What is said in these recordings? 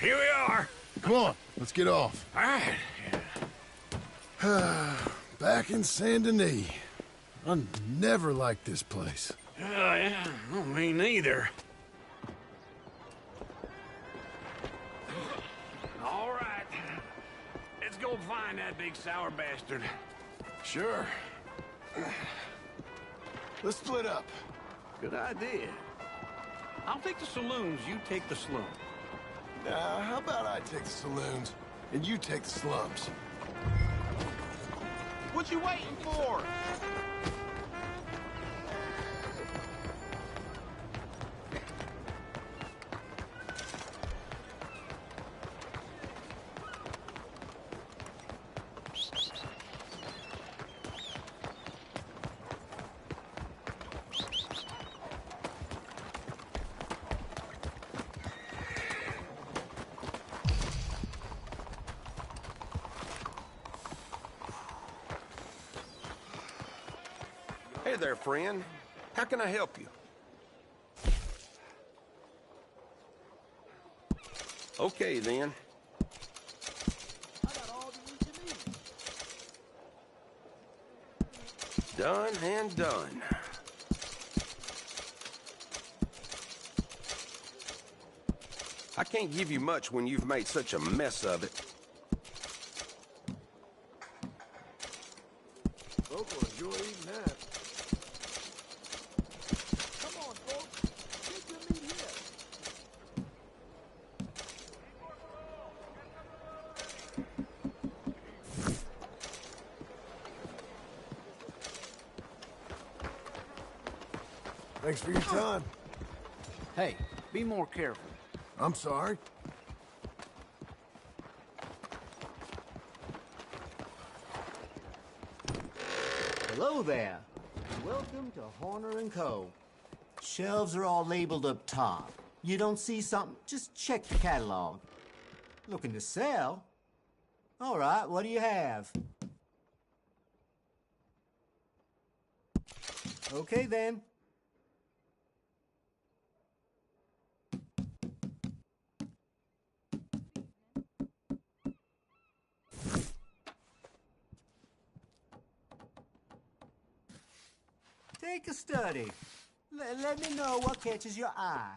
Here we are. Come on, let's get off. All right. Back in Saint Denis. I never liked this place. Yeah, well, me neither. All right. Let's go find that big sour bastard. Sure. Let's split up. Good idea. I'll take the saloons, you take the slum. How about I take the saloons, and you take the slums? What you waiting for? Hey there, friend. How can I help you? Okay, then. Done and done. I can't give you much when you've made such a mess of it. Folk will enjoy eating that. Come on, folks. Get your meat here. Thanks for your time. Hey, be more careful. I'm sorry. Hello there. Welcome to Horner & Co. Shelves are all labeled up top. You don't see something, just check the catalog. Looking to sell? All right, what do you have? Okay, then. Take a study. Let me know what catches your eye.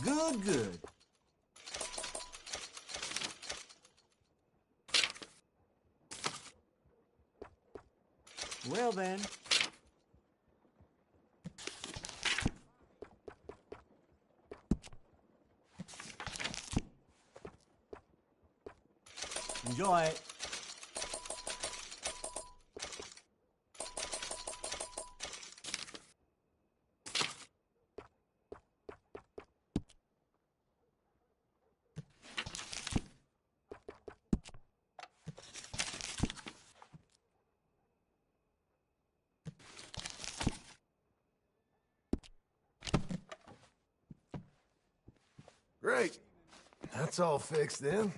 Good. Well then. Enjoy it. Great. That's all fixed then.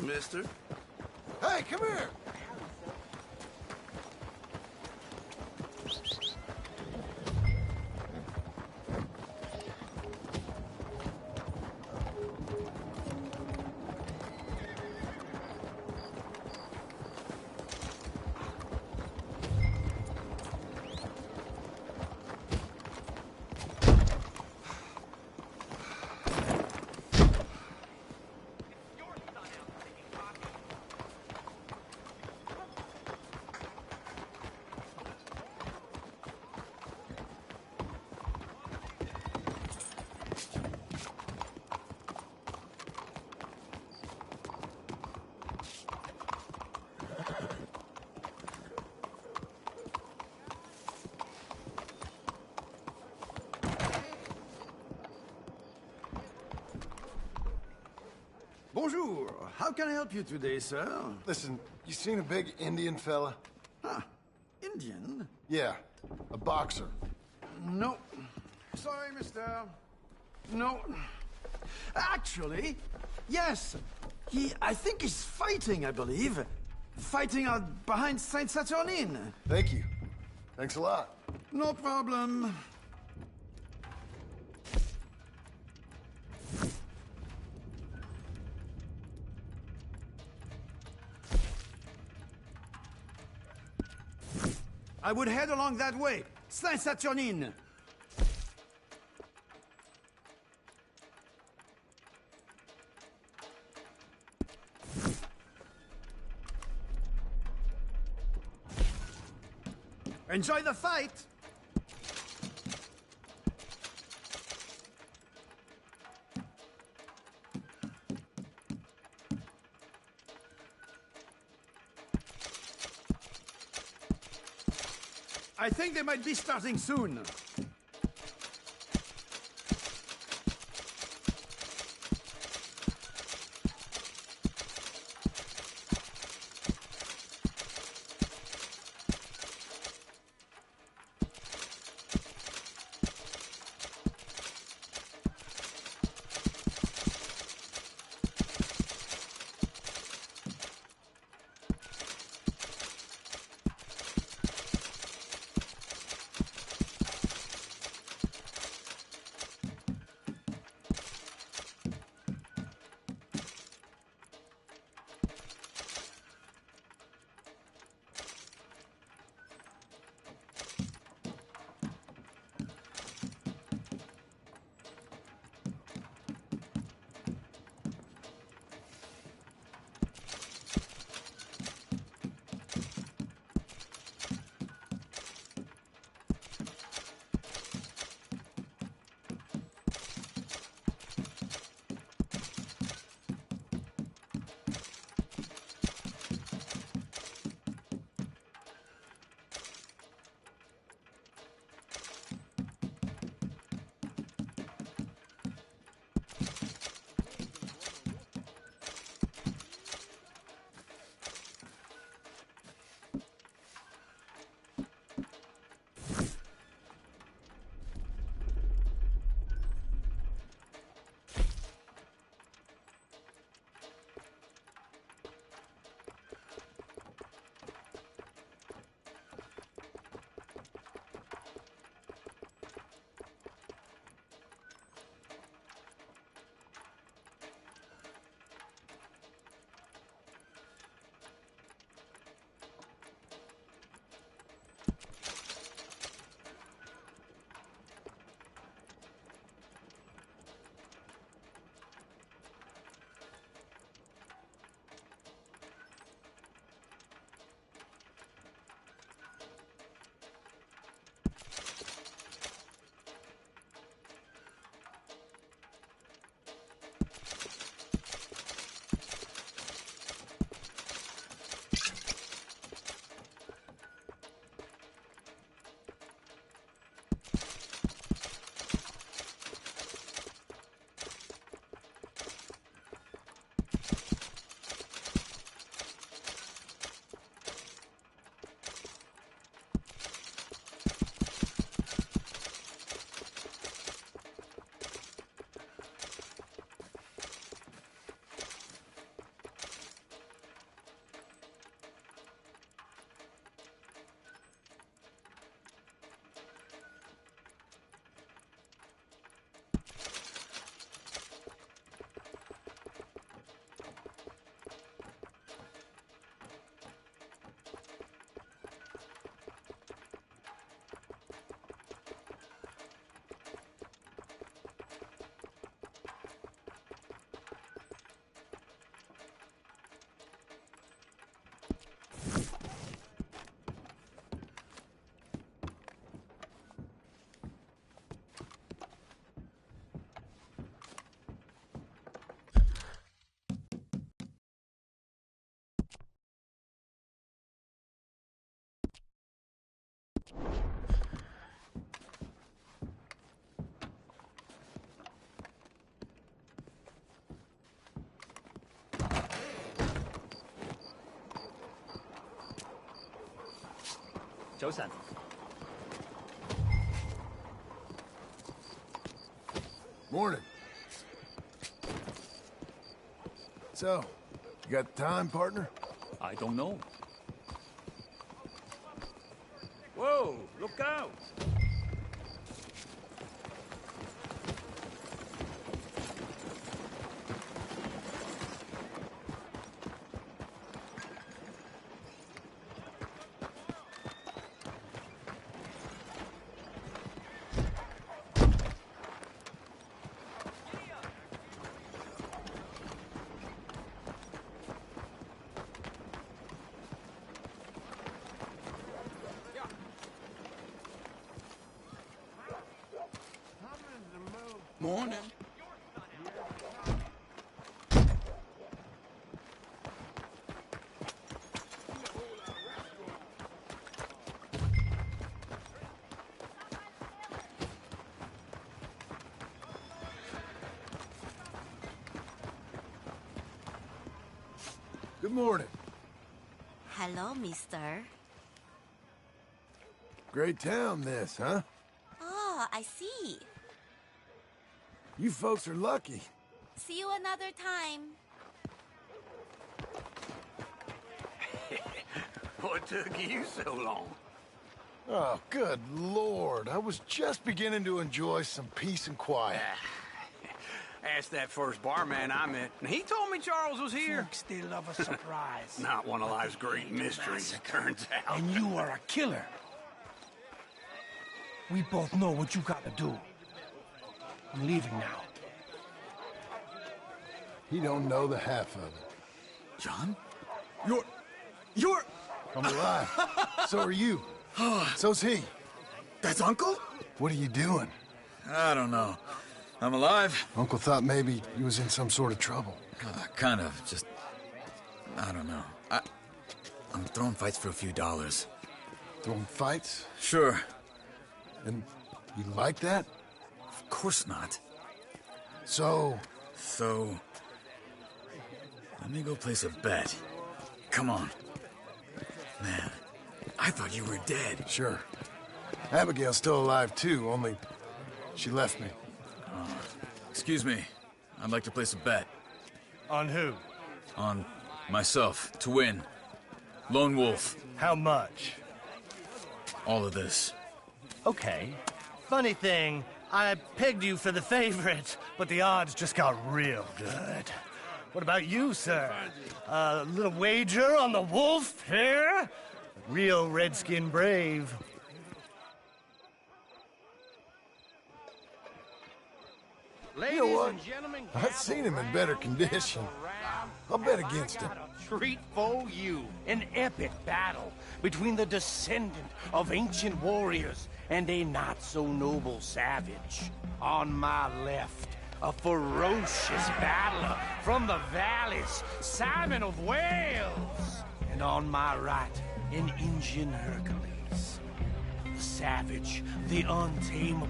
mister. Hey, come here! Bonjour. How can I help you today, sir? Listen, you seen a big Indian fella? Ah, Indian? Yeah, a boxer. No. Sorry, mister. No. Actually, yes. I think he's fighting, I believe. Fighting out behind Saint Saturnine. Thank you. Thanks a lot. No problem. I would head along that way. Saint Saturnine. Enjoy the fight! I think they might be starting soon. 早晨。Morning. So, you got time, partner? I don't know. Whoa, look out! Morning. Good morning. Hello, mister. Great town, this, huh? Oh, I see. You folks are lucky. See you another time. What took you so long? Oh, good Lord. I was just beginning to enjoy some peace and quiet. Asked that first barman I met, and he told me Charles was here. Folks, they love a surprise. Not one of life's great mysteries, it turns out. And you are a killer. We both know what you gotta do. I'm leaving now. He don't know the half of it. John? You're... I'm alive. So are you. So's he. That's Uncle? What are you doing? I don't know. I'm alive. Uncle thought maybe he was in some sort of trouble. Kind of. Just... I don't know. I'm throwing fights for a few dollars. Throwing fights? Sure. And you like that? Of course not. So... So... Let me go place a bet. Come on. Man, I thought you were dead. Sure. Abigail's still alive, too, only she left me. Excuse me. I'd like to place a bet. On who? On myself, to win. Lone Wolf. How much? All of this. Okay. Funny thing, I pegged you for the favorite, but the odds just got real good. What about you, sir? A little wager on the wolf here? Real redskin brave. You know what? I've seen him in better condition. I'll bet against him. Treat for you. An epic battle between the descendant of ancient warriors and a not-so-noble savage. On my left, a ferocious battler from the valleys, Simon of Wales. And on my right, an Indian Hercules. The savage, the untamable,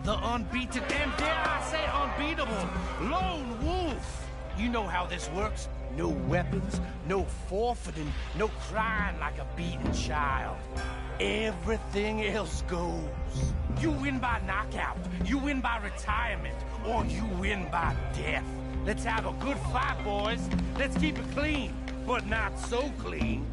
the unbeaten, and dare I say unbeatable, Lone Wolf. You know how this works. No weapons, no forfeiting, no crying like a beaten child. Everything else goes. You win by knockout, you win by retirement, or you win by death. Let's have a good fight, boys. Let's keep it clean, but not so clean.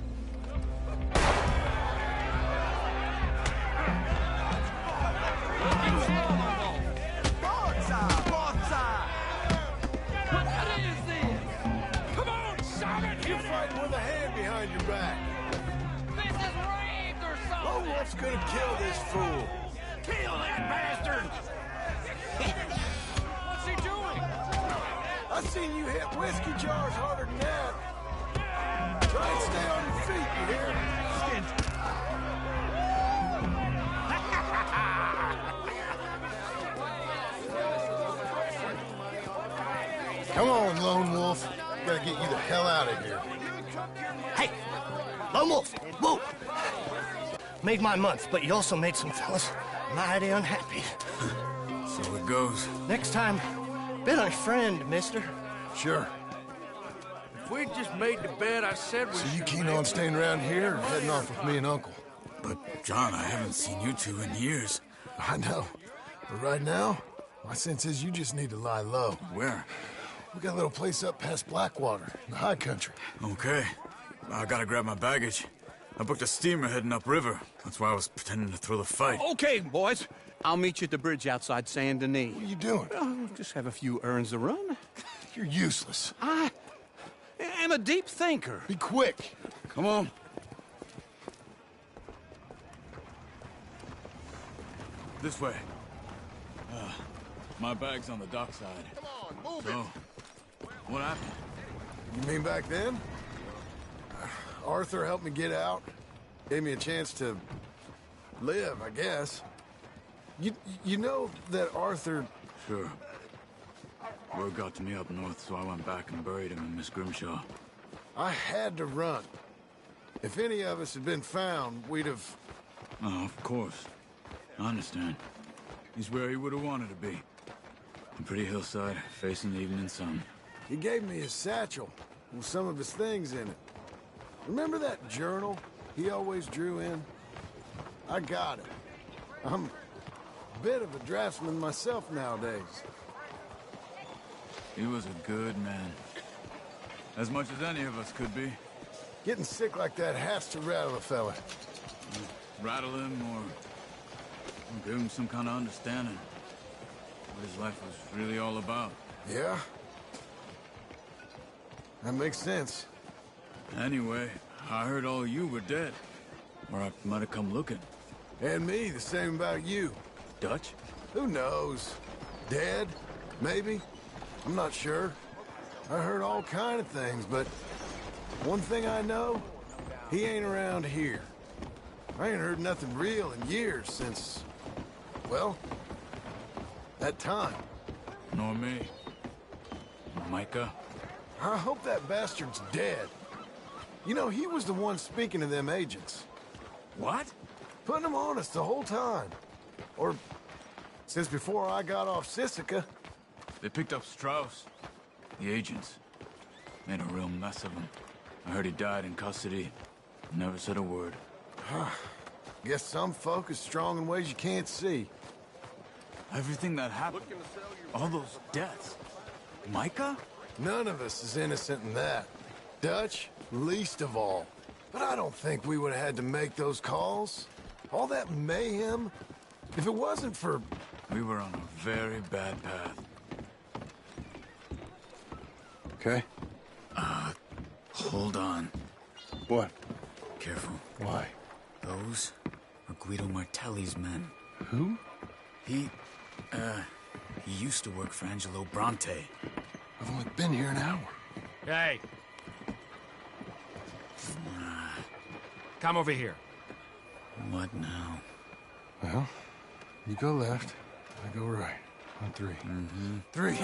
Lone Wolf's gonna kill this fool. Kill that bastard! What's he doing? I seen you hit whiskey jars harder than that. Try and stay on your feet, you hear? Come on, Lone Wolf. Gotta get you the hell out of here. Hey, Lone Wolf, whoa! Made my month, but you also made some fellas mighty unhappy. So it goes. Next time, been a friend, mister. Sure. If we just made the bet I said we So you should keen make, on staying around here or heading off with me and Uncle? But, John, I haven't seen you two in years. I know. But right now, my sense is you just need to lie low. Where? We got a little place up past Blackwater, in the high country. Okay. I gotta grab my baggage. I booked a steamer heading upriver. That's why I was pretending to throw the fight. Okay, boys. I'll meet you at the bridge outside Saint Denis. What are you doing? Oh, just have a few errands to run. You're useless. I am a deep thinker. Be quick. Come on. This way. My bag's on the dockside. Come on, move So, what happened? You mean back then? Arthur helped me get out. Gave me a chance to live, I guess. You know that Arthur... Sure. Word got to me up north, so I went back and buried him in Miss Grimshaw. I had to run. If any of us had been found, we'd have... Oh, of course. I understand. He's where he would have wanted to be. A pretty hillside, facing the evening sun. He gave me his satchel with some of his things in it. Remember that journal he always drew in? I got it. I'm a bit of a draftsman myself nowadays. He was a good man. As much as any of us could be. Getting sick like that has to rattle a fella. Rattle him or give him some kind of understanding. What his life was really all about. Yeah? That makes sense. Anyway, I heard all you were dead. Or I might have come looking. And me, the same about you. Dutch? Who knows? Dead? Maybe? I'm not sure. I heard all kind of things, but one thing I know, he ain't around here. I ain't heard nothing real in years since, well, that time. Nor me. Micah? I hope that bastard's dead. You know, he was the one speaking to them agents. What? Putting them on us the whole time. Or since before I got off Sisika. They picked up Strauss. The agents. Made a real mess of him. I heard he died in custody. Never said a word. Guess some folk is strong in ways you can't see. Everything that happened. All those deaths. Micah? None of us is innocent in that. Dutch, least of all. But I don't think we would have had to make those calls. All that mayhem. If it wasn't for... We were on a very bad path. Okay. Hold on. What? Careful. Why? Those are Guido Martelli's men. Who? He used to work for Angelo Bronte. I've only been here an hour. Hey. Come over here. What now? Well, you go left, I go right. On three. Mm-hmm. 3.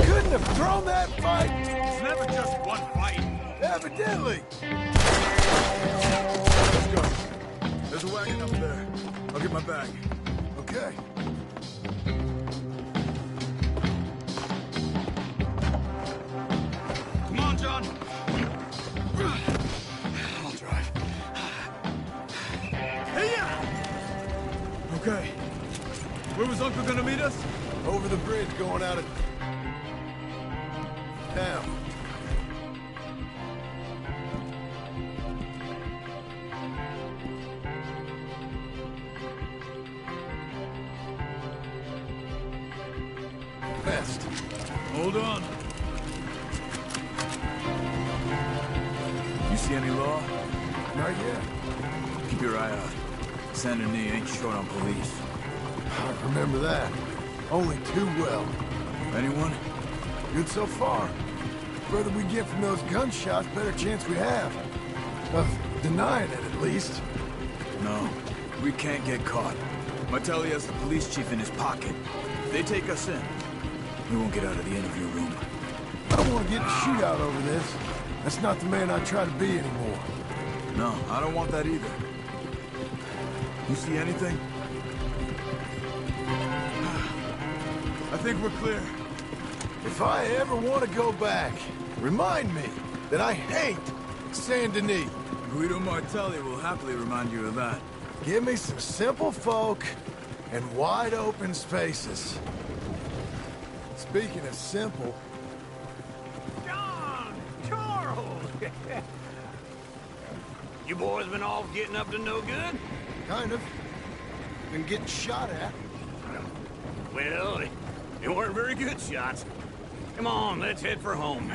Couldn't have thrown that fight! It's never just one fight. Evidently! Let's go. There's a wagon up there. I'll get my bag. Okay. Come on, John. I'll drive. Okay. Where was Uncle gonna meet us? Over the bridge going out of town. West. Hold on. You see any law? Not yet. Keep your eye out. Saint Denis ain't short on police. I remember that. Only too well. Anyone? Good so far. Further we get from those gunshots, better chance we have. Of denying it, at least. No. We can't get caught. Martelli has the police chief in his pocket. If they take us in, we won't get out of the interview room. I don't want to get in a shootout over this. That's not the man I try to be anymore. No, I don't want that either. You see anything? I think we're clear. If I ever want to go back, remind me that I hate Saint Denis. Guido Martelli will happily remind you of that. Give me some simple folk and wide open spaces. Speaking of simple, John! Charles! You boys been all getting up to no good? kind of, been getting shot at. Well, they weren't very good shots. Come on, let's head for home.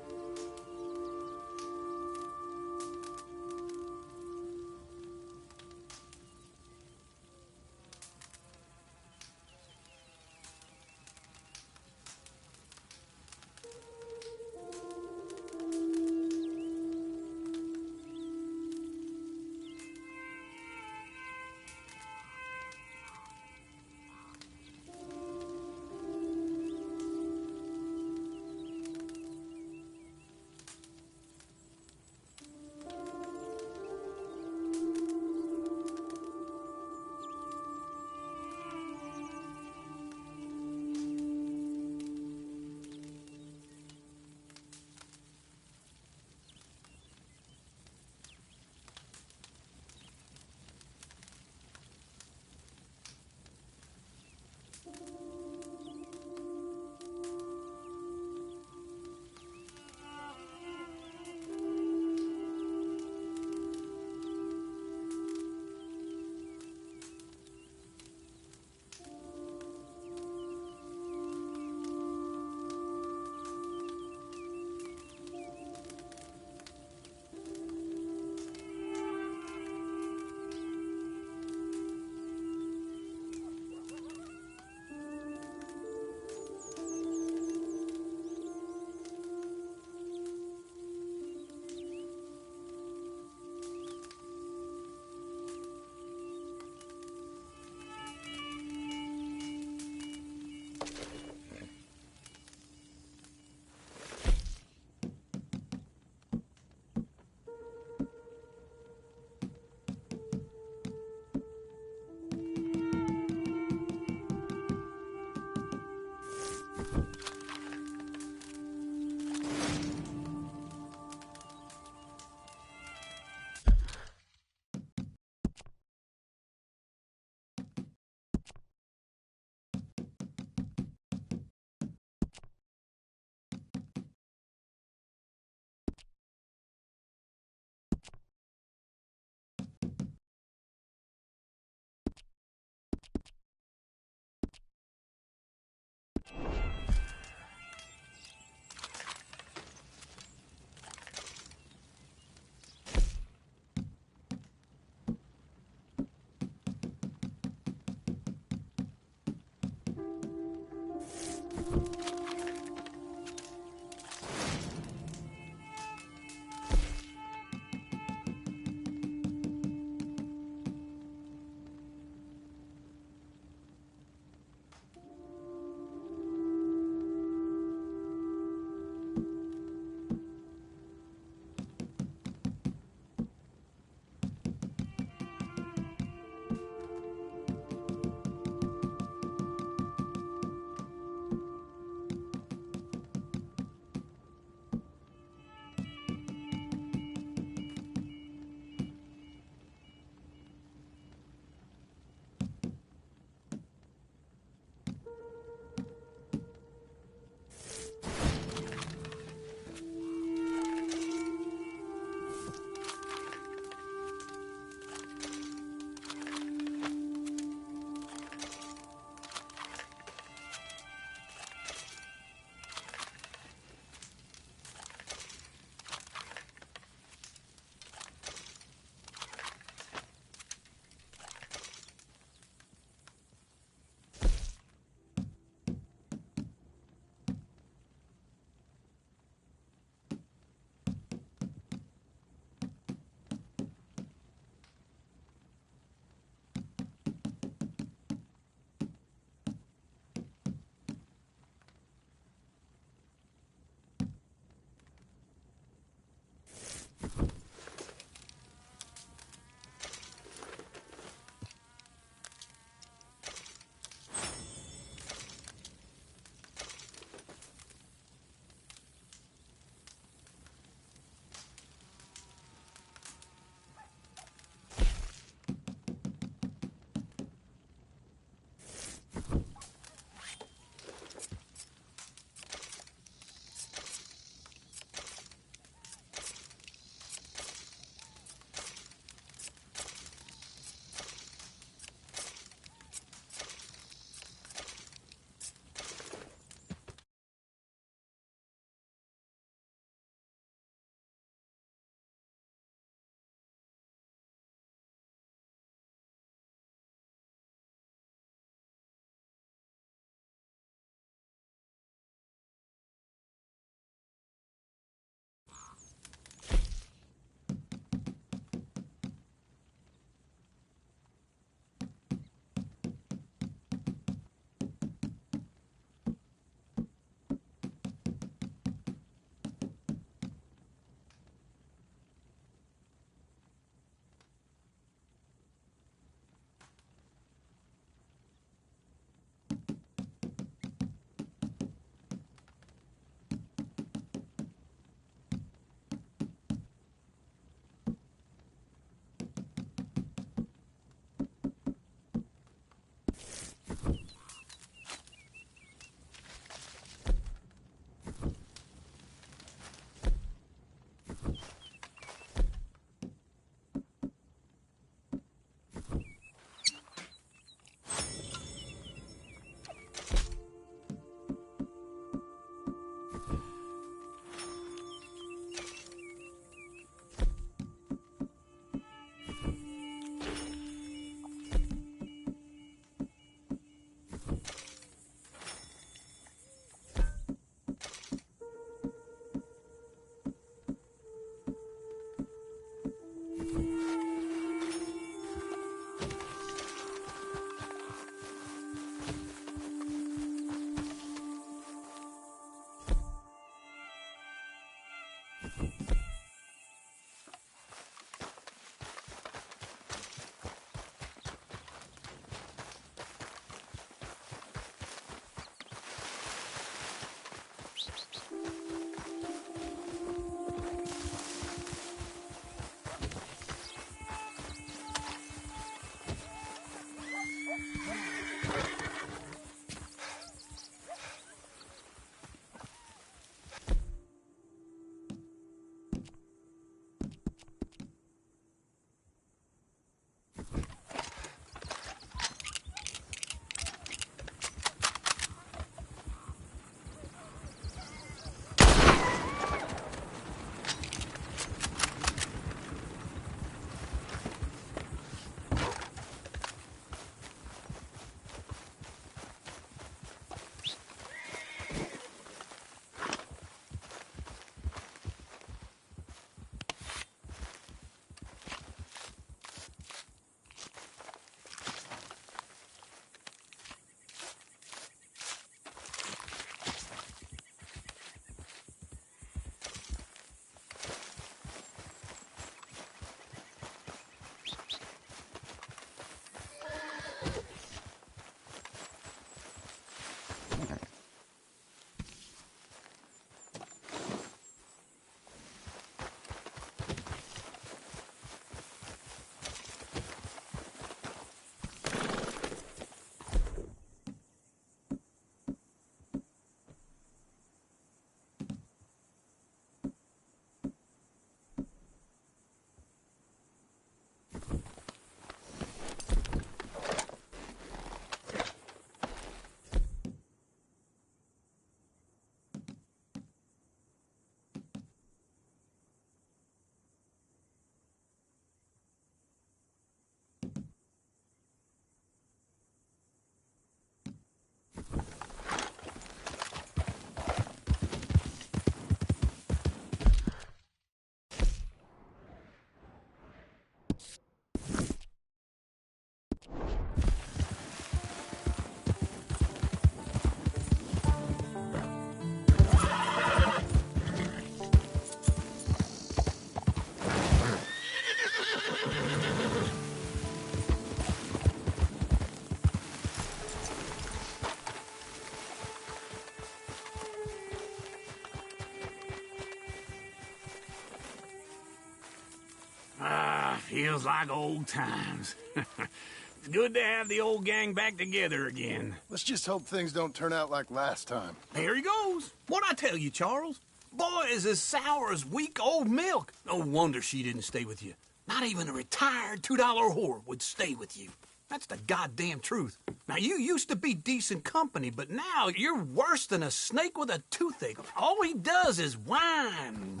Feels like old times. It's good to have the old gang back together again. Let's just hope things don't turn out like last time. There he goes. What'd I tell you, Charles? Boy is as sour as weak old milk. No wonder she didn't stay with you. Not even a retired $2 whore would stay with you. That's the goddamn truth. Now, you used to be decent company, but now you're worse than a snake with a toothache. All he does is whine.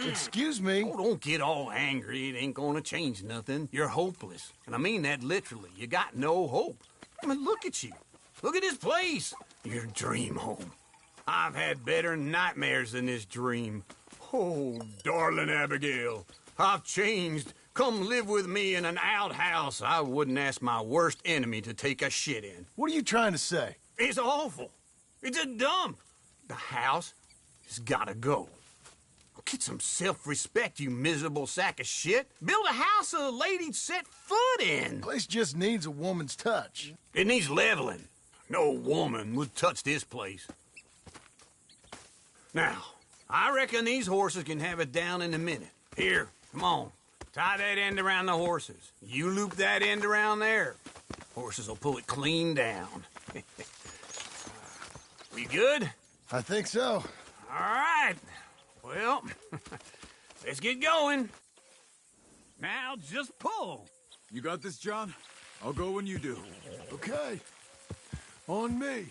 Excuse me? Oh, don't get all angry. It ain't gonna change nothing. You're hopeless. And I mean that literally. You got no hope. I mean, look at you. Look at this place. Your dream home. I've had better nightmares than this dream. Oh, darling Abigail, I've changed. Come live with me in an outhouse I wouldn't ask my worst enemy to take a shit in. What are you trying to say? It's awful. It's a dump. The house has gotta go. Get some self-respect, you miserable sack of shit. Build a house a lady'd set foot in. Place just needs a woman's touch. It needs leveling. No woman would touch this place. Now, I reckon these horses can have it down in a minute. Here, come on. Tie that end around the horses. You loop that end around there. Horses will pull it clean down. We good? I think so. All right. Well, let's get going. Now just pull. You got this, John? I'll go when you do. Okay. On me.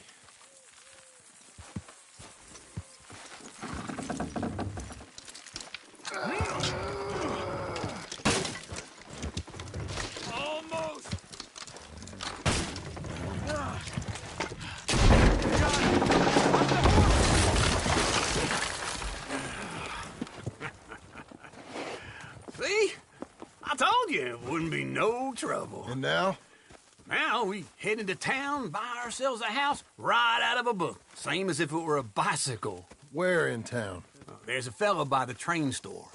Almost. See? I told you it wouldn't be no trouble. And now? Now we head into town, buy ourselves a house right out of a book. Same as if it were a bicycle. Where in town? There's a fella by the train store.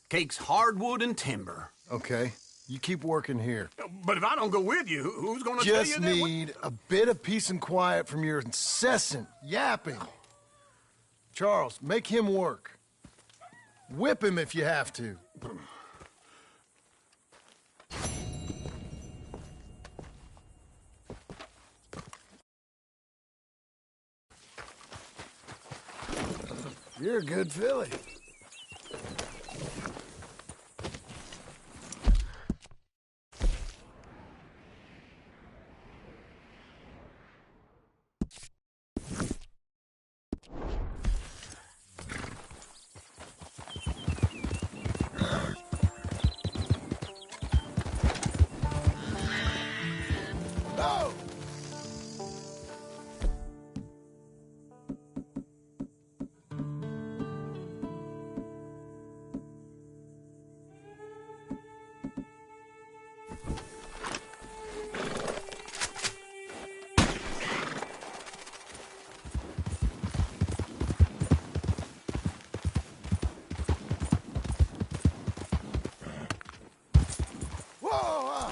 Cakes hardwood and timber. Okay, you keep working here. But if I don't go with you, who's gonna tell you Just that? need a bit of peace and quiet from your incessant yapping. Charles, make him work. Whip him if you have to. You're a good filly. No! Whoa!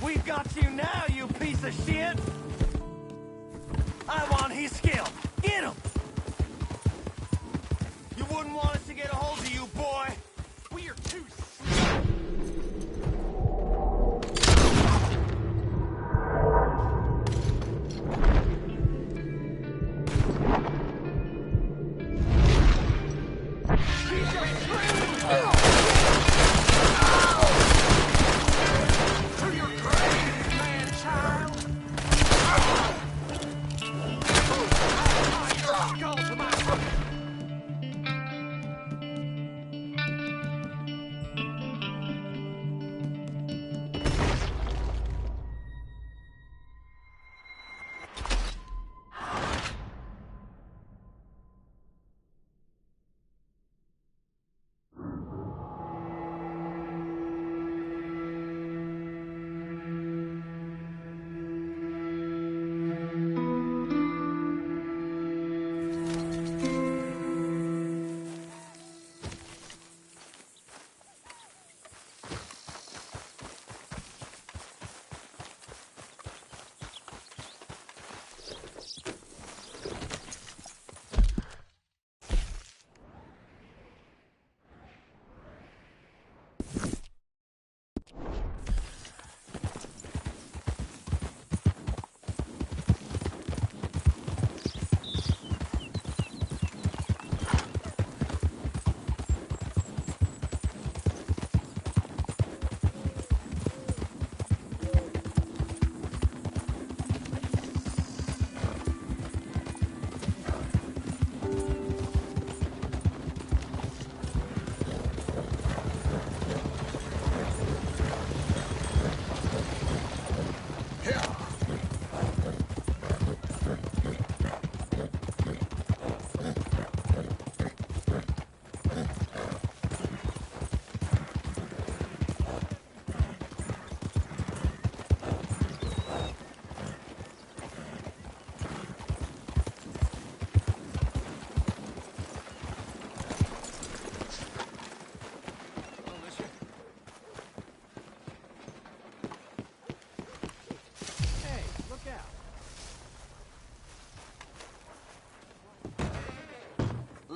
We've got you now, you piece of shit! I want his skill. Get him! You wouldn't want us to get a hold of you, boy. We are too... To your grave, man-child!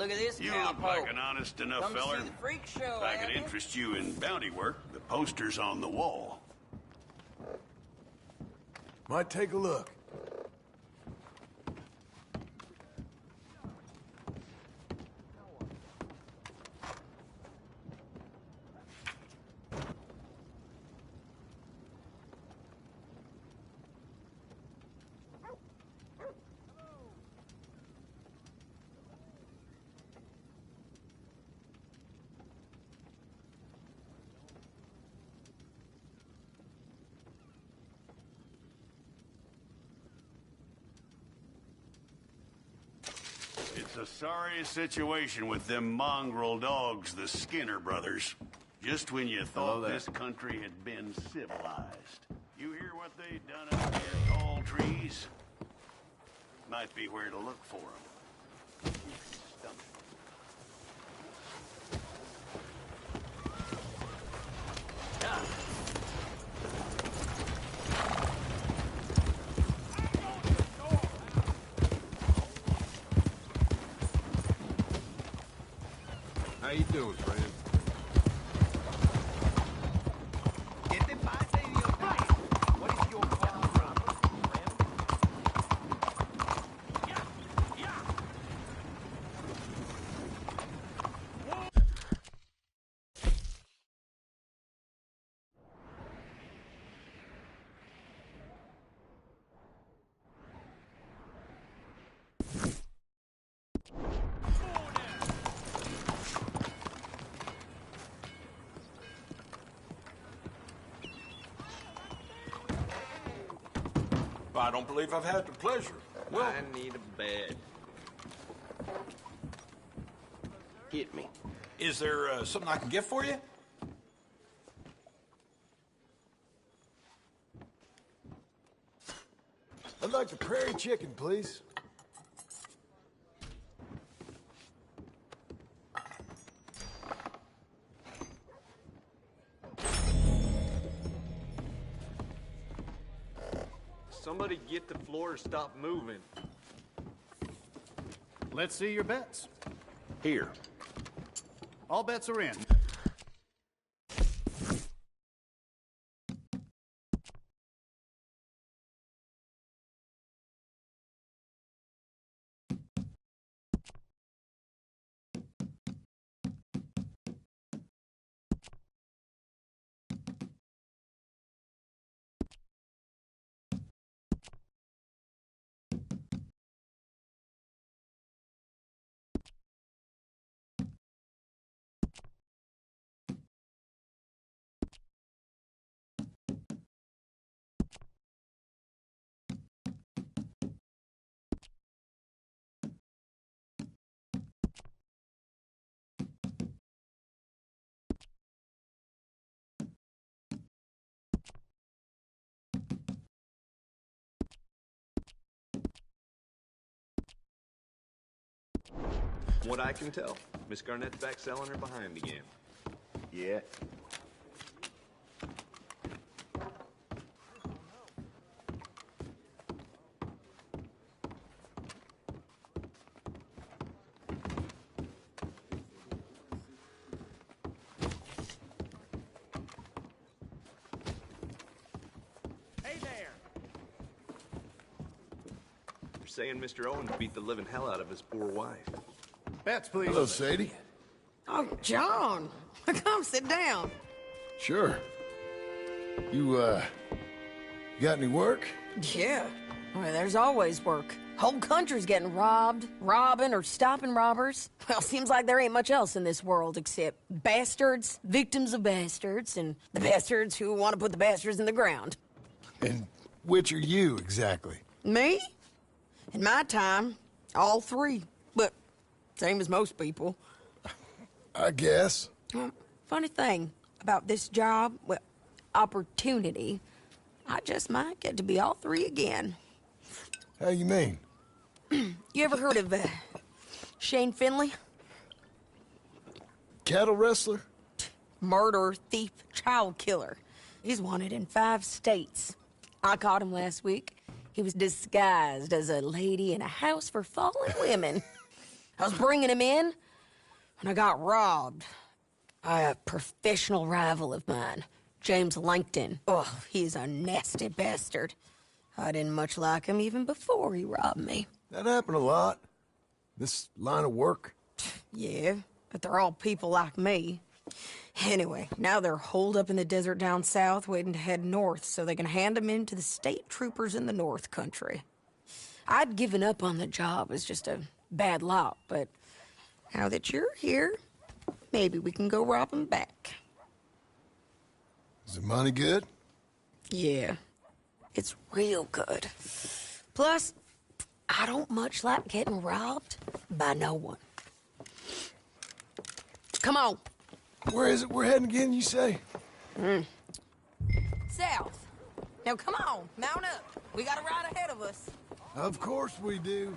look at this You cowpoke. look like an honest enough Come feller. see the freak show, If I could have ya? interest you in bounty work, the poster's on the wall. Might take a look. It's a sorry situation with them mongrel dogs, the Skinner brothers. Just when you thought this country had been civilized. You hear what they done up here, tall trees? Might be where to look for them. How you doing, friend? I don't believe I've had the pleasure. Well, I need a bed. Hit me. is there something I can get for you? I'd like the prairie chicken, please. Somebody get the floor to stop moving. Let's see your bets. Here. All bets are in. What I can tell, Miss Garnett's back selling her behind again. Yeah. Hey there! They're saying Mr. Owens beat the living hell out of his poor wife. Bets, please. Hello, Sadie. Oh, John. Come sit down. Sure. You got any work? Yeah. Well, there's always work. Whole country's getting robbed, robbing, or stopping robbers. Well, seems like there ain't much else in this world except bastards, victims of bastards, and the bastards who want to put the bastards in the ground. And which are you, exactly? Me? In my time, all three. But same as most people. I guess. Funny thing about this job, well, opportunity, I just might get to be all three again. How you mean? You ever heard of Shane Finley? Cattle wrestler? Murderer, thief, child killer. He's wanted in 5 states. I caught him last week. He was disguised as a lady in a house for fallen women. I was bringing him in, and I got robbed by a professional rival of mine, James Langton. Oh, he's a nasty bastard. I didn't much like him even before he robbed me. That happened a lot. This line of work. Yeah, but they're all people like me. Anyway, now they're holed up in the desert down south, waiting to head north so they can hand them in to the state troopers in the north country. I'd given up on the job as just a bad lot, but now that you're here, maybe we can go rob them back. Is the money good? Yeah, it's real good. Plus, I don't much like getting robbed by no one. Come on. Where is it we're heading again, you say? South. Now come on, mount up. We got a ride ahead of us. Of course we do.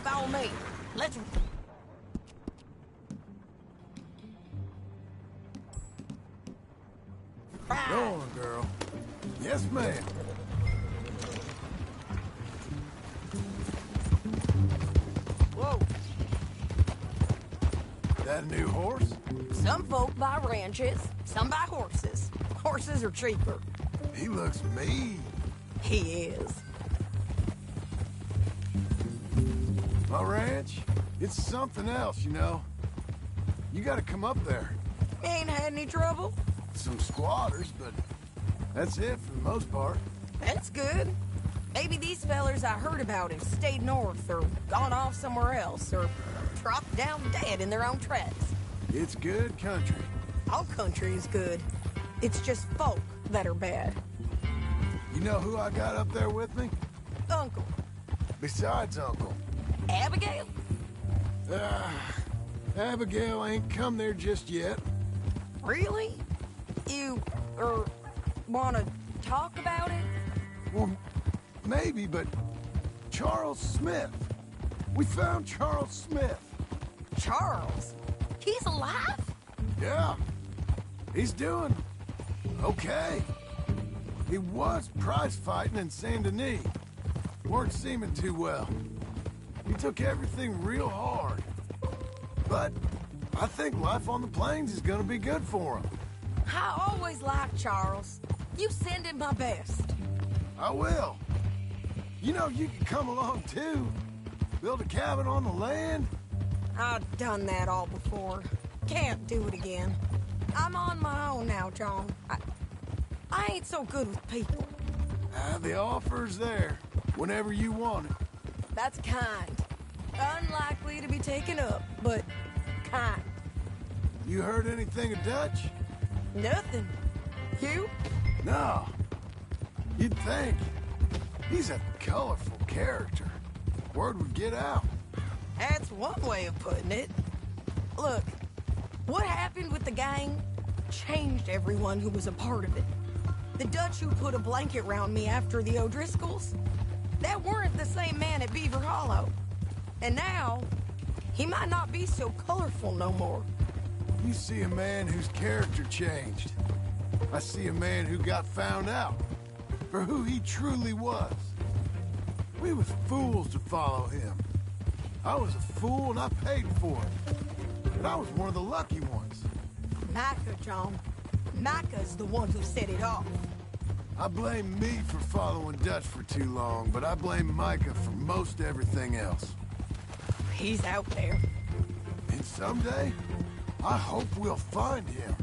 Follow me. Let's... Go on, girl. Yes, ma'am. Whoa. That a new horse? Some folk buy ranches, some buy horses. Horses are cheaper. He looks mean. He is. My ranch, it's something else, you know. You gotta come up there. Ain't had any trouble? Some squatters, but that's it for the most part. That's good. Maybe these fellers I heard about have stayed north or gone off somewhere else or dropped down dead in their own tracks. It's good country. All country is good. It's just folk that are bad. You know who I got up there with me? Uncle. Besides Uncle. Abigail? Abigail ain't come there just yet. Really? You, wanna talk about it? Well, maybe, but Charles Smith. We found Charles Smith. Charles? He's alive? Yeah. He's doing okay. He was prize fighting in Saint Denis. Weren't seeming too well. He took everything real hard. But I think life on the plains is gonna be good for him. I always liked Charles. You send him my best. I will. You know, you can come along too. Build a cabin on the land. I've done that all before. Can't do it again. I'm on my own now, John. I ain't so good with people. The offer's there, whenever you want it. That's kind. Unlikely to be taken up, but kind. You heard anything of Dutch? Nothing. You? No. You'd think. He's a colorful character. Word would get out. That's one way of putting it. Look, what happened with the gang changed everyone who was a part of it. The Dutch who put a blanket round me after the O'Driscolls, that weren't the same man at Beaver Hollow. And now, he might not be so colorful no more. You see a man whose character changed. I see a man who got found out for who he truly was. We was fools to follow him. I was a fool and I paid for it. But I was one of the lucky ones. Micah, John. Micah's the one who set it off. I blame me for following Dutch for too long, but I blame Micah for most everything else. He's out there. And someday, I hope we'll find him.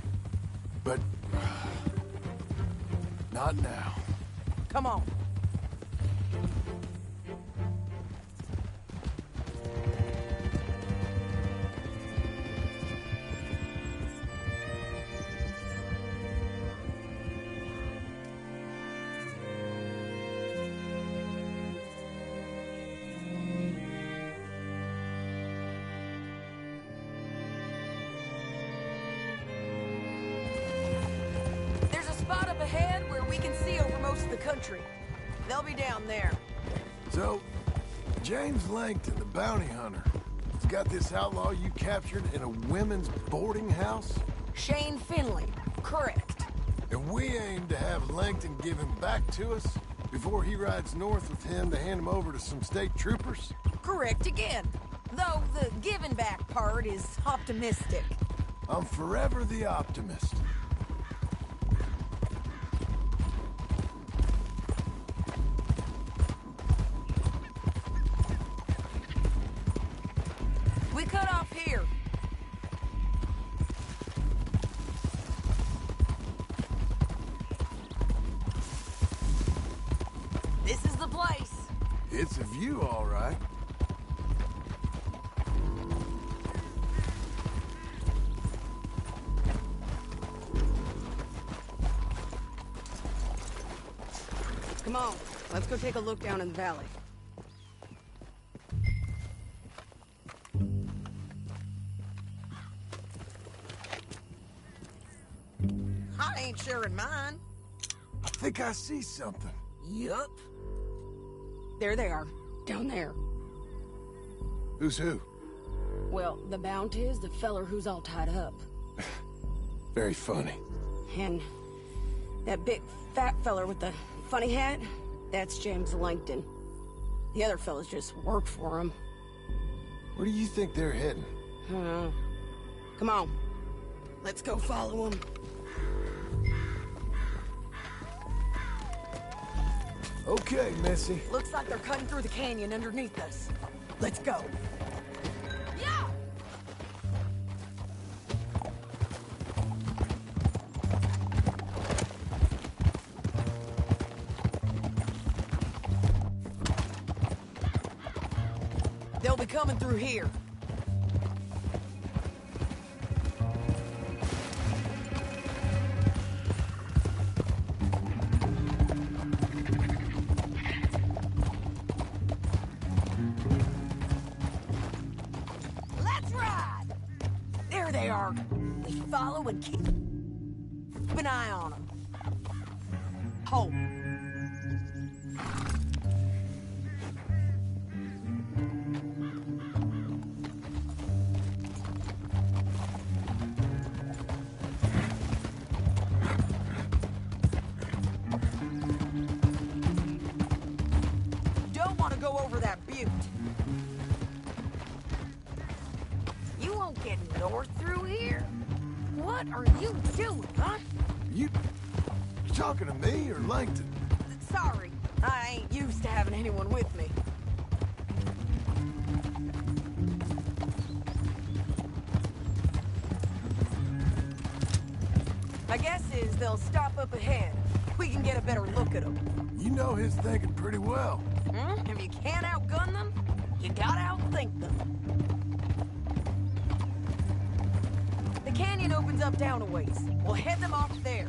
But not now. Come on. There's a spot up ahead where we can see over most of the country. They'll be down there. So, James Langton, the bounty hunter, has got this outlaw you captured in a women's boarding house? Shane Finley. Correct. And we aim to have Langton give him back to us before he rides north with him to hand him over to some state troopers? Correct again. Though the giving back part is optimistic. I'm forever the optimist. We cut off here. This is the place. It's a view, all right. Come on, let's go take a look down in the valley. I ain't sharing mine. I think I see something. Yup. There they are, down there. Who's who? Well, the Bounty is the feller who's all tied up. Very funny. And that big fat feller with the funny hat, that's James Langton. The other fellas just work for him. Where do you think they're heading? Come on. Let's go follow them. Okay, Missy. Looks like they're cutting through the canyon underneath us. Let's go. Yeah! They'll be coming through here. Let's ride! There they are. We follow and keep an eye on them. Hold. Don't want to go over that butte. You won't get north through here? What are you doing, huh? You talking to me or Langton? Sorry, I ain't used to having anyone with me. My guess is they'll stop up ahead. We can get a better look at them. You know his thinking pretty well. If you can't outgun them, you gotta outthink them. The canyon opens up down a ways. We'll head them off there.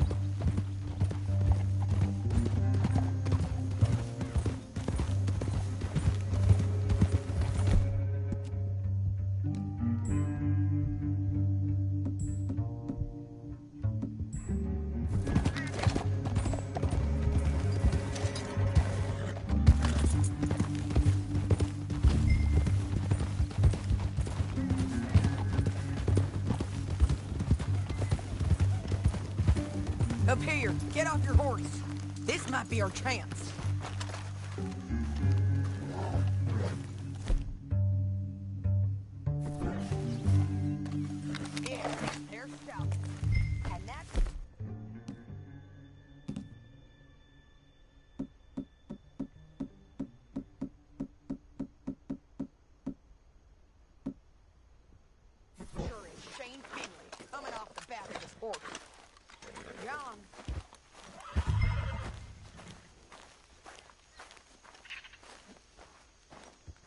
Up here, get off your horse. This might be our chance. Yeah, they're stout. And that's... Sure is Shane Finley coming off the back of his horse. John.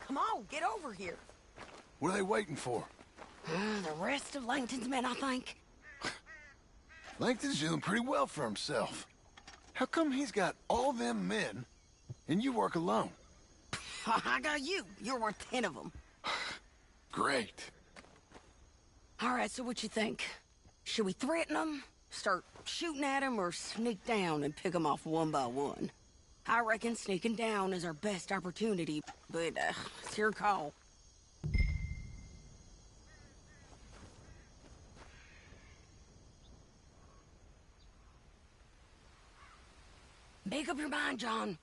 Come on, get over here. What are they waiting for? The rest of Langton's men, I think. Langton's doing pretty well for himself. How come he's got all them men, and you work alone? I got you. You're worth 10 of them. Great. All right, so what you think? Should we threaten them, start shooting at them, or sneak down and pick them off one by one? I reckon sneaking down is our best opportunity, but it's your call. Make up your mind, John.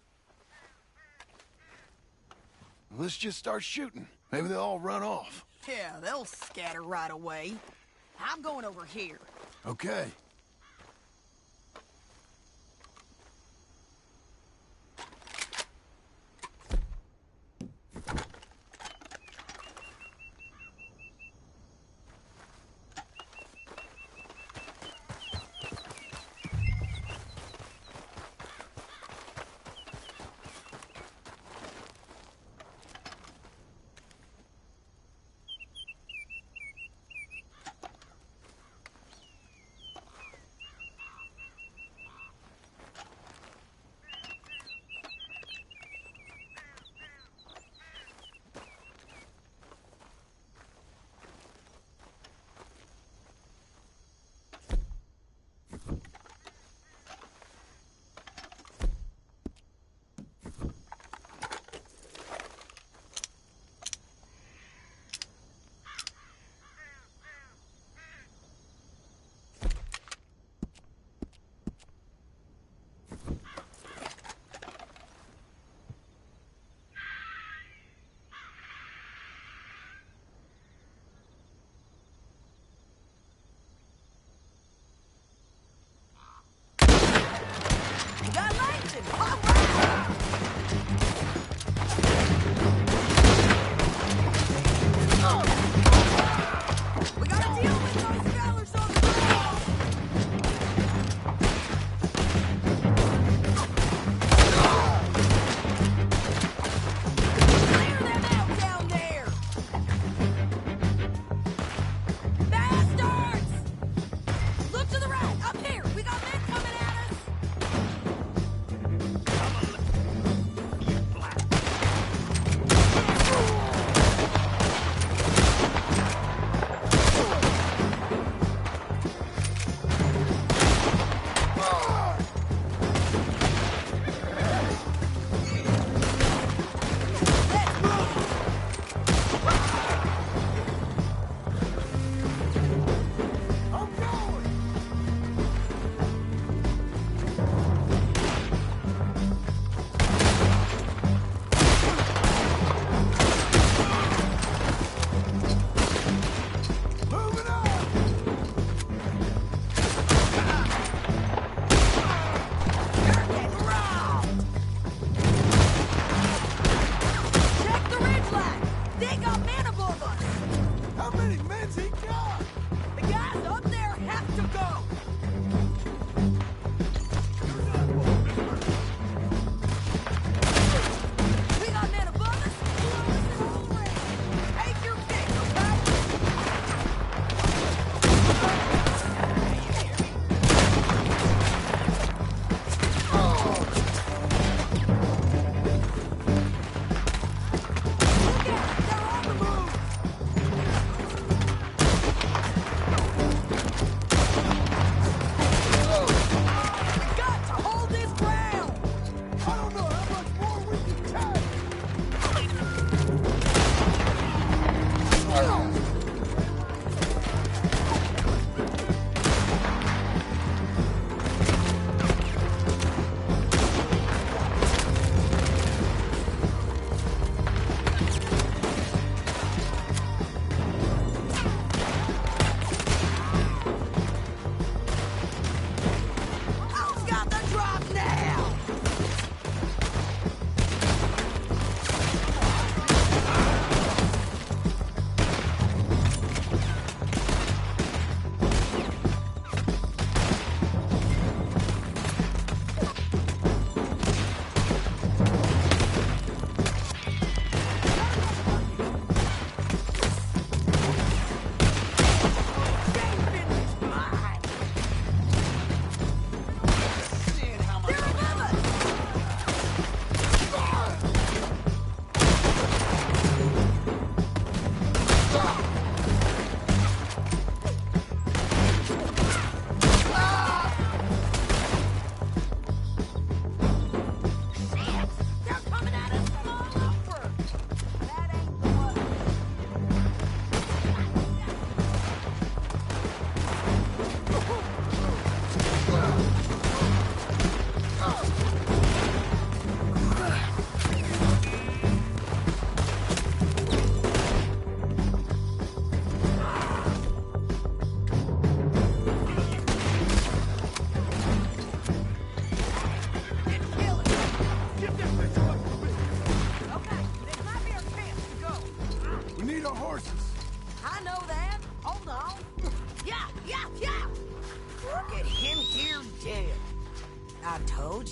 Let's just start shooting. Maybe they'll all run off. Yeah, they'll scatter right away. I'm going over here. Okay.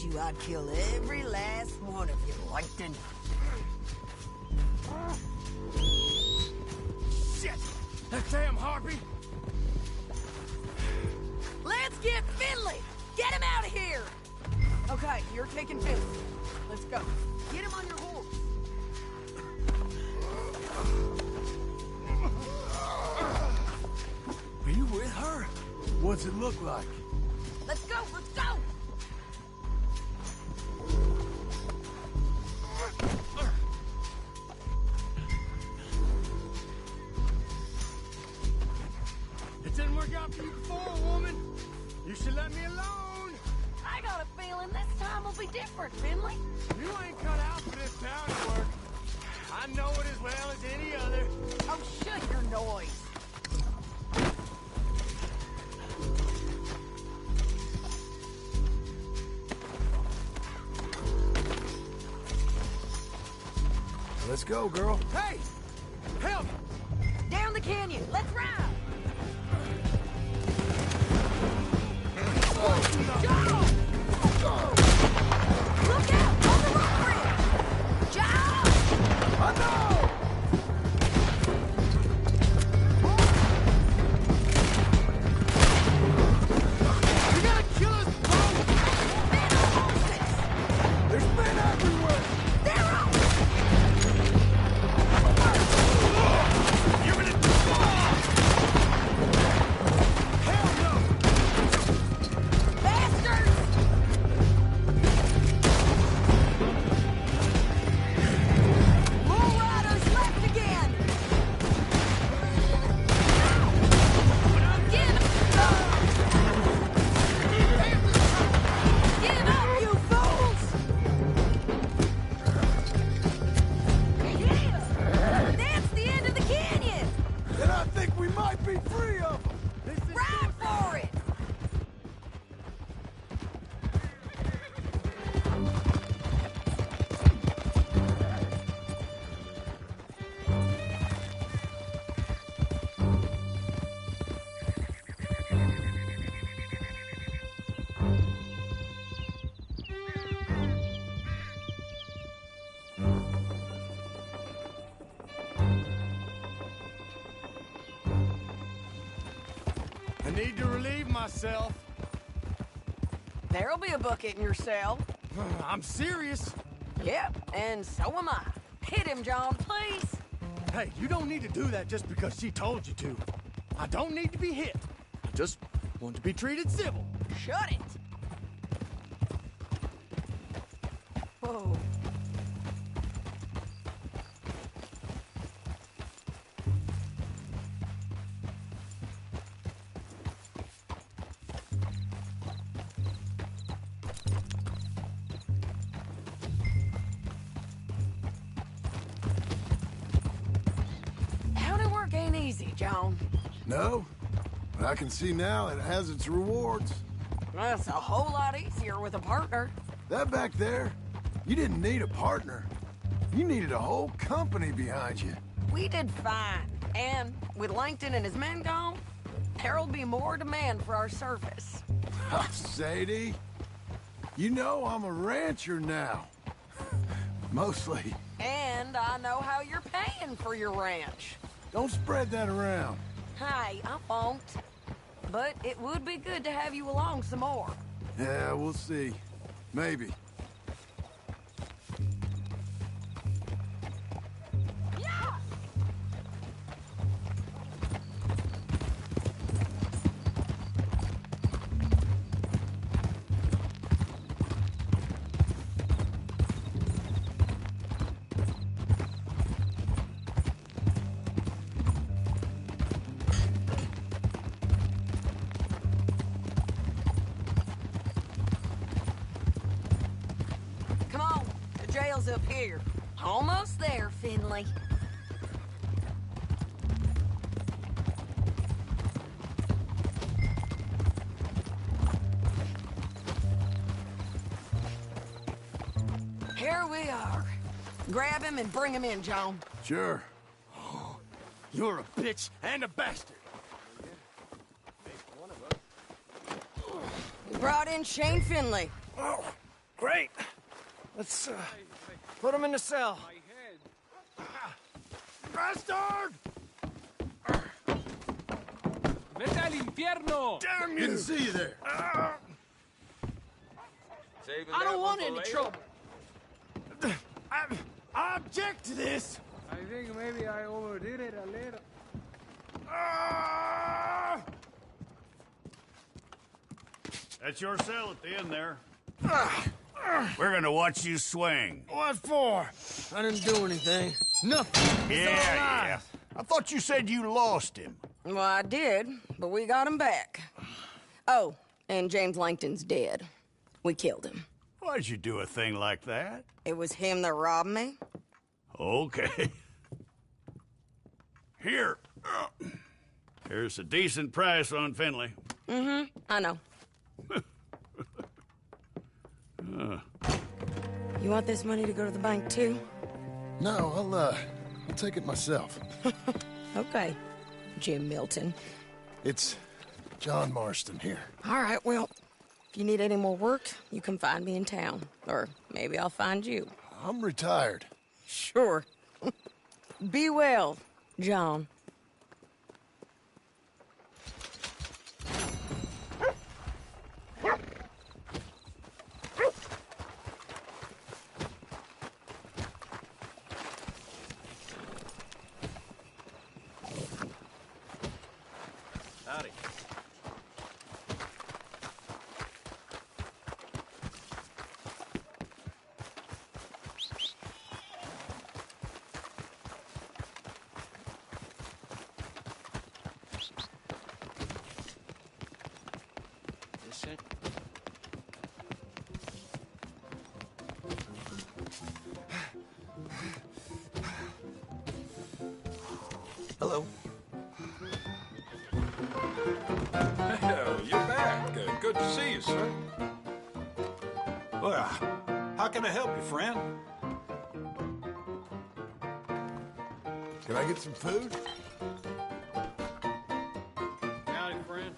promise you I'd kill every last one of you, Langton. Shit! That damn harpy! Let's get Finley! Get him out of here! Okay, you're taking Finley. Let's go. Get him on your horse. Are you with her? What's it look like? Let's go, let's go! It didn't work out for you before, woman. You should let me alone. I got a feeling this time will be different, Finley. You ain't cut out for this town work. I know it as well as any other. Oh, shut your noise. Let's go, girl. Hey! Help! Down the canyon. Let's ride. Joe! Look out! On the rock bridge! Joe! I know! You're gonna kill us both! Men on horses! There's men everywhere! They're on! You're gonna... Hell no! Bastards! Bull riders left again! Give up, you fools! Yeah! That's the end of the canyon! And I think we might be free of them! Ride for it! I need to relieve myself. There'll be a bucket in your cell. I'm serious. Yep, and so am I. Hit him, John, please. Hey, you don't need to do that just because she told you to. I don't need to be hit. I just want to be treated civil. Shut it. Whoa. County work ain't easy, John. No? But I can see now it has its rewards. That's a whole lot easier with a partner. That back there, you didn't need a partner. You needed a whole company behind you. We did fine. And with Langton and his men gone, there'll be more demand for our service. Sadie, you know I'm a rancher now. Mostly. And I know how you're paying for your ranch. Don't spread that around. Hey, I won't. But it would be good to have you along some more. Yeah, we'll see. Maybe. Yeah! Come on, the jail's up here. Almost there, Finley. Here we are. Grab him and bring him in, John. Sure. You're a bitch and a bastard. We brought in Shane Finley. Great. Let's put him in the cell. Bastard! ¡Vete al infierno! Damn you! Didn't see you there. I don't want any trouble. I object to this. I think maybe I overdid it a little. That's your cell at the end there. We're gonna watch you swing. What for? I didn't do anything. Nothing. It's all Yeah. lies. I thought you said you lost him. Well, I did, but we got him back. Oh, and James Langton's dead. We killed him. Why'd you do a thing like that? It was him that robbed me. Okay. Here. Here's a decent price on Finley. Mm-hmm, I know. You want this money to go to the bank, too? No, I'll take it myself. Okay, Jim Milton. It's John Marston here. All right, well, if you need any more work, you can find me in town. Or maybe I'll find you. I'm retired. Sure. Be well, John. Howdy. This it? Hello. Hell, you're back. Good to see you, sir. Well, how can I help you, friend? Can I get some food? Howdy, friend.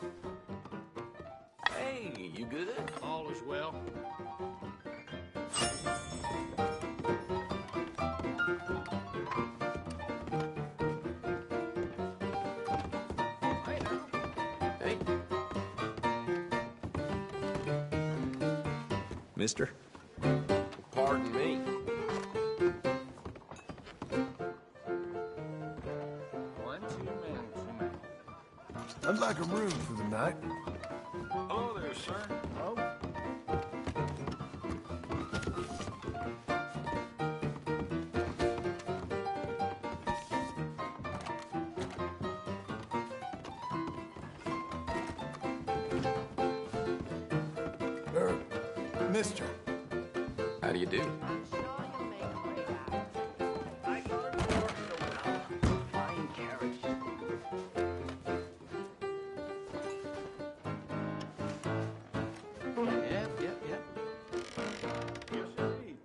Hey, you good? All is well. Hey. Mister? Pardon me. One too many. I'd like a room for the night. Hello there, sir. Oh. Mister. How do you do? Yep. Yes, indeed.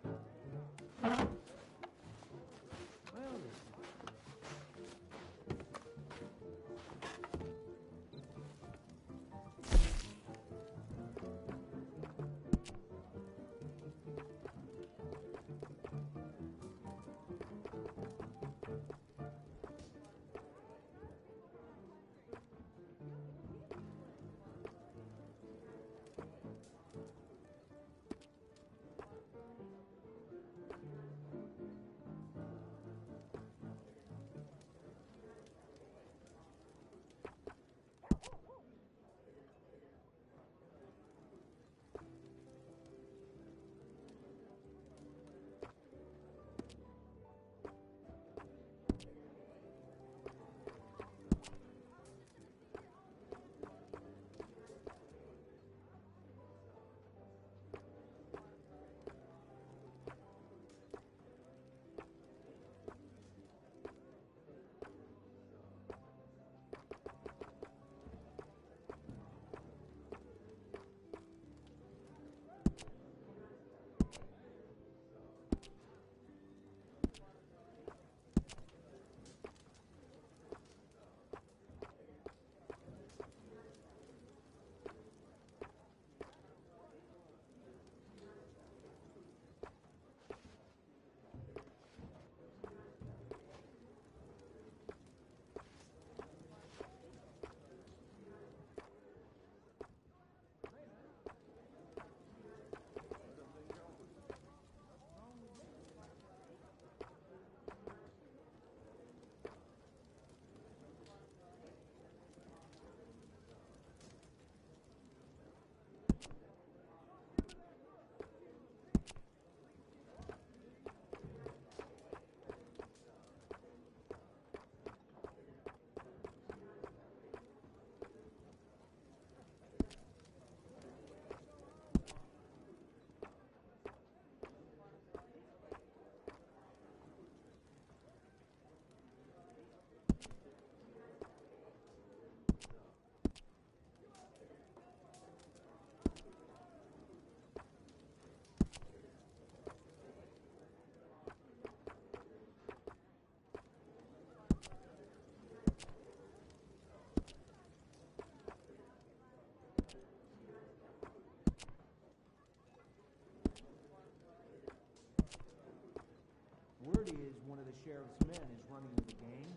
sheriff's men is running the game.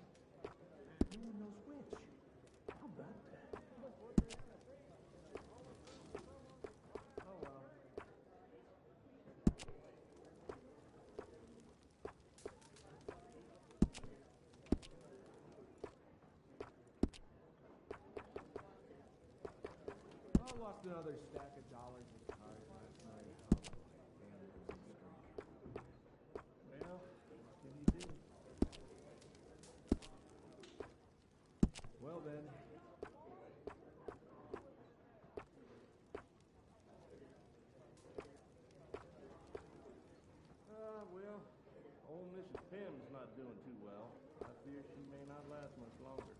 No one knows which. How about that? Oh well. I lost another stack of dollars in cards last night. Well, what can you do? Well then. Well, old Mrs. Pym's not doing too well. I fear she may not last much longer.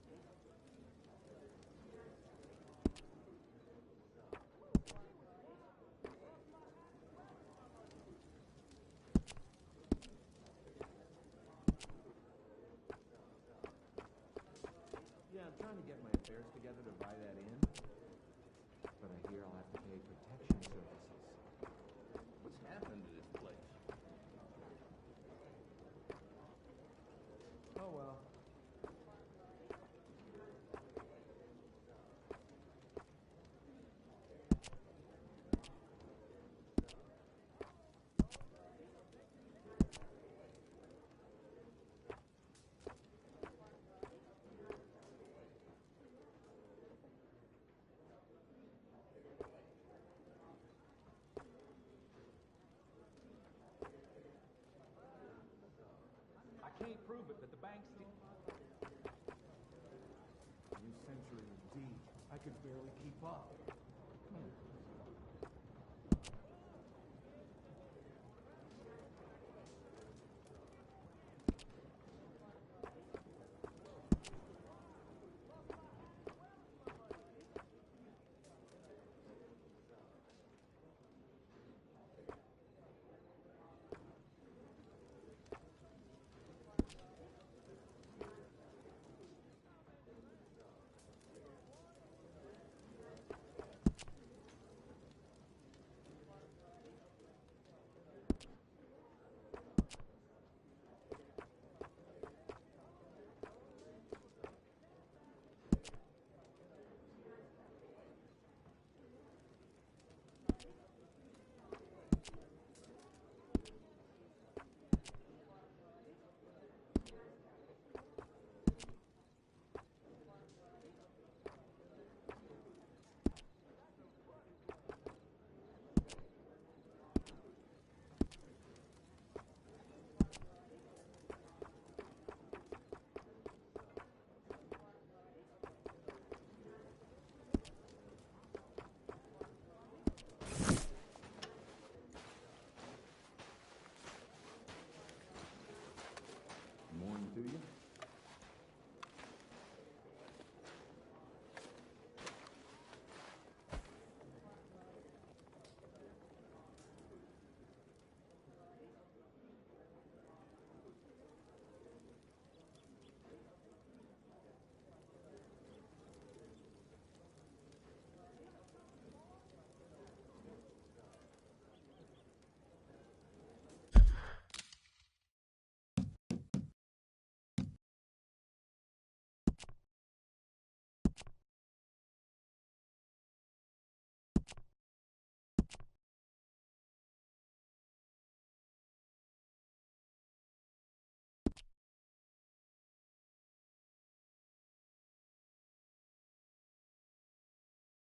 Yeah, I'm trying to get my affairs together to buy that inn. But I hear I'll have to pay protection services. What's happened to this place? Oh well. I can't prove it, but the bank's New century indeed. I could barely keep up.